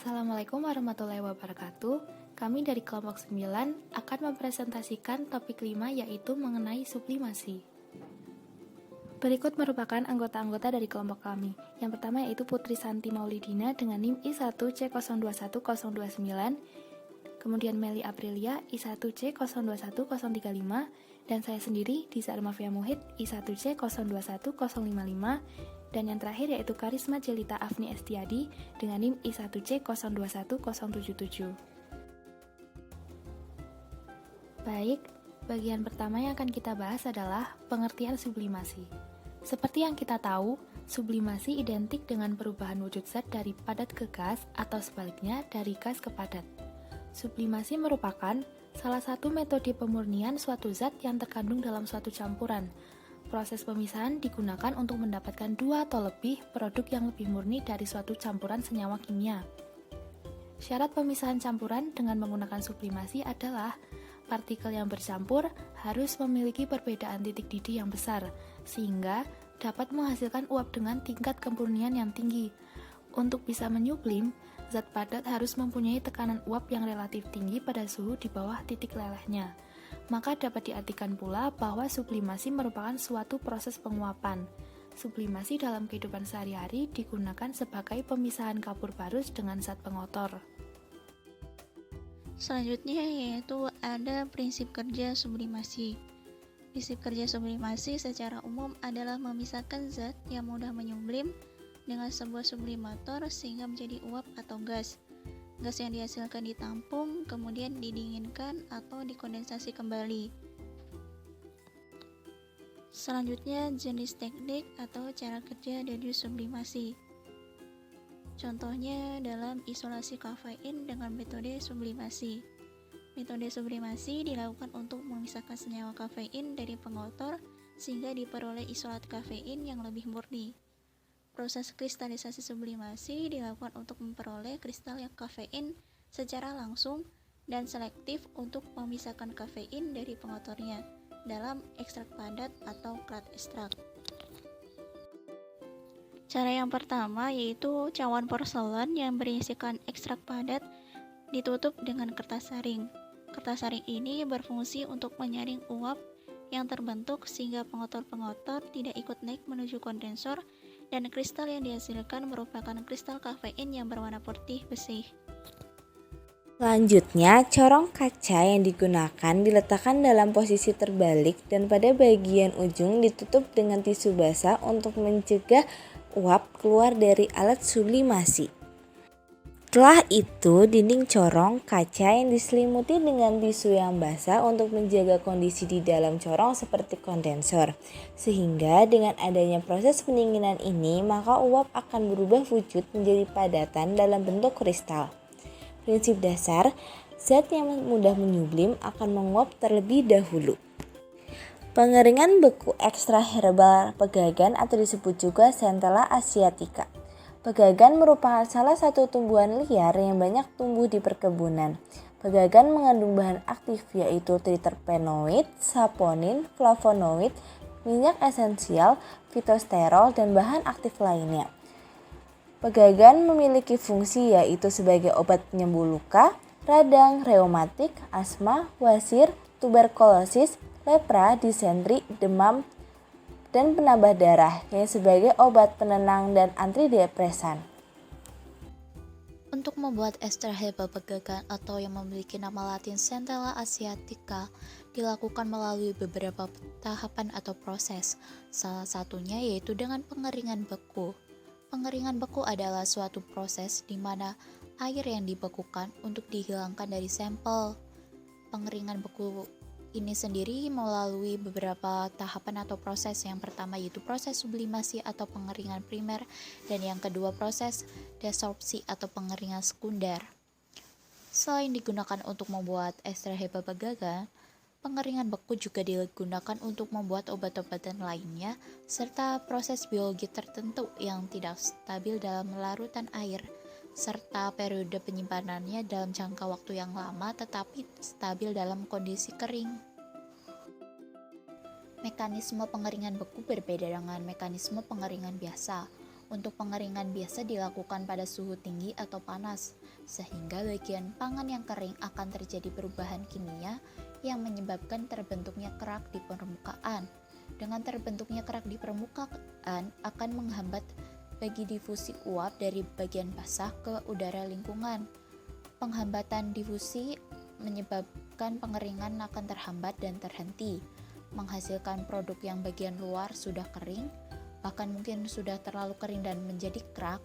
Assalamualaikum warahmatullahi wabarakatuh. Kami dari kelompok 9 akan mempresentasikan topik 5 yaitu mengenai sublimasi. Berikut merupakan anggota-anggota dari kelompok kami. Yang pertama yaitu Putri Santi Maulidina dengan NIM I1C021029, kemudian Meli Aprilia I1C021035, dan saya sendiri Disa Armafia Muhid I1C021055, dan yang terakhir yaitu Karisma Jelita Afni Estiadi dengan NIM I1C021077. Baik, bagian pertama yang akan kita bahas adalah pengertian sublimasi. Seperti yang kita tahu, sublimasi identik dengan perubahan wujud zat dari padat ke gas atau sebaliknya dari gas ke padat. Sublimasi merupakan salah satu metode pemurnian suatu zat yang terkandung dalam suatu campuran. Proses pemisahan digunakan untuk mendapatkan 2 atau lebih produk yang lebih murni dari suatu campuran senyawa kimia. Syarat pemisahan campuran dengan menggunakan sublimasi adalah partikel yang bercampur harus memiliki perbedaan titik didih yang besar, sehingga dapat menghasilkan uap dengan tingkat kemurnian yang tinggi. Untuk bisa menyublim, zat padat harus mempunyai tekanan uap yang relatif tinggi pada suhu di bawah titik lelehnya. Maka dapat diartikan pula bahwa sublimasi merupakan suatu proses penguapan. Sublimasi dalam kehidupan sehari-hari digunakan sebagai pemisahan kapur barus dengan zat pengotor. Selanjutnya yaitu ada prinsip kerja sublimasi. Prinsip kerja sublimasi secara umum adalah memisahkan zat yang mudah menyublim dengan sebuah sublimator sehingga menjadi uap atau gas. Gas yang dihasilkan ditampung, kemudian didinginkan atau dikondensasi kembali. Selanjutnya jenis teknik atau cara kerja dari sublimasi. Contohnya dalam isolasi kafein dengan metode sublimasi. Metode sublimasi dilakukan untuk memisahkan senyawa kafein dari pengotor sehingga diperoleh isolat kafein yang lebih murni. Proses kristalisasi sublimasi dilakukan untuk memperoleh kristal yang kafein secara langsung dan selektif untuk memisahkan kafein dari pengotornya dalam ekstrak padat atau clad ekstrak. Cara yang pertama yaitu cawan porselen yang berisikan ekstrak padat ditutup dengan kertas saring. Kertas saring ini berfungsi untuk menyaring uap yang terbentuk sehingga pengotor-pengotor tidak ikut naik menuju kondensor dan kristal yang dihasilkan merupakan kristal kafein yang berwarna putih bersih. Selanjutnya, corong kaca yang digunakan diletakkan dalam posisi terbalik dan pada bagian ujung ditutup dengan tisu basah untuk mencegah uap keluar dari alat sublimasi. Setelah itu, dinding corong kaca yang diselimuti dengan tisu yang basah untuk menjaga kondisi di dalam corong seperti kondensor. Sehingga dengan adanya proses pendinginan ini, maka uap akan berubah wujud menjadi padatan dalam bentuk kristal. Prinsip dasar, zat yang mudah menyublim akan menguap terlebih dahulu. Pengeringan beku ekstra herbal pegagan atau disebut juga Centella asiatica. Pegagan merupakan salah satu tumbuhan liar yang banyak tumbuh di perkebunan. Pegagan mengandung bahan aktif yaitu triterpenoid, saponin, flavonoid, minyak esensial, fitosterol, dan bahan aktif lainnya. Pegagan memiliki fungsi yaitu sebagai obat penyembuh luka, radang, reumatik, asma, wasir, tuberkulosis, lepra, disentri, demam, dan penambah darah yang sebagai obat penenang dan antidepresan. Untuk membuat ester herbal pegagan atau yang memiliki nama latin Centella asiatica dilakukan melalui beberapa tahapan atau proses. Salah satunya yaitu dengan pengeringan beku. Pengeringan beku adalah suatu proses di mana air yang dibekukan untuk dihilangkan dari sampel. Pengeringan beku ini sendiri melalui beberapa tahapan atau proses. Yang pertama yaitu proses sublimasi atau pengeringan primer, dan yang kedua proses desorpsi atau pengeringan sekunder. Selain digunakan untuk membuat ester herbal pegagan, pengeringan beku juga digunakan untuk membuat obat-obatan lainnya serta proses biologi tertentu yang tidak stabil dalam larutan air, serta periode penyimpanannya dalam jangka waktu yang lama tetapi stabil dalam kondisi kering. Mekanisme pengeringan beku berbeda dengan mekanisme pengeringan biasa. Untuk pengeringan biasa dilakukan pada suhu tinggi atau panas, sehingga bagian pangan yang kering akan terjadi perubahan kimia yang menyebabkan terbentuknya kerak di permukaan. Dengan terbentuknya kerak di permukaan akan menghambat bagi difusi uap dari bagian basah ke udara lingkungan. Penghambatan difusi menyebabkan pengeringan akan terhambat dan terhenti, menghasilkan produk yang bagian luar sudah kering, bahkan mungkin sudah terlalu kering dan menjadi kerak,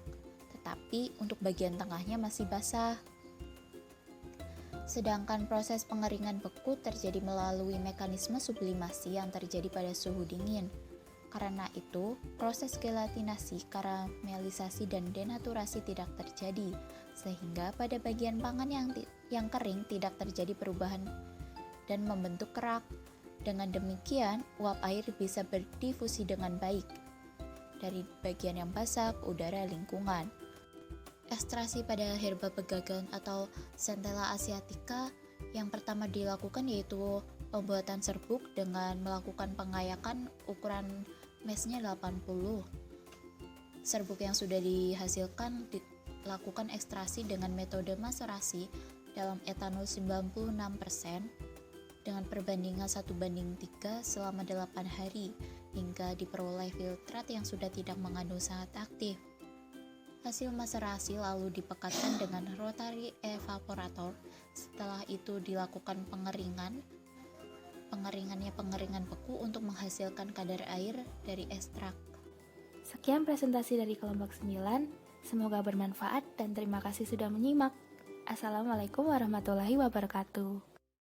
tetapi untuk bagian tengahnya masih basah. Sedangkan proses pengeringan beku terjadi melalui mekanisme sublimasi yang terjadi pada suhu dingin. Karena itu, proses gelatinasi, karamelisasi, dan denaturasi tidak terjadi, sehingga pada bagian pangan yang kering tidak terjadi perubahan dan membentuk kerak. Dengan demikian, uap air bisa berdifusi dengan baik dari bagian yang basah ke udara lingkungan. Ekstraksi pada herba pegagan atau Centella asiatica yang pertama dilakukan yaitu pembuatan serbuk dengan melakukan pengayakan ukuran mesnya 80. Serbuk yang sudah dihasilkan dilakukan ekstraksi dengan metode maserasi dalam etanol 96% dengan perbandingan 1:3 selama 8 hari hingga diperoleh filtrat yang sudah tidak mengandung zat aktif. Hasil maserasi lalu dipekatkan dengan rotary evaporator. Setelah itu dilakukan pengeringan beku untuk menghasilkan kadar air dari ekstrak. Sekian presentasi dari kelompok 9. Semoga bermanfaat dan terima kasih sudah menyimak. Assalamualaikum warahmatullahi wabarakatuh.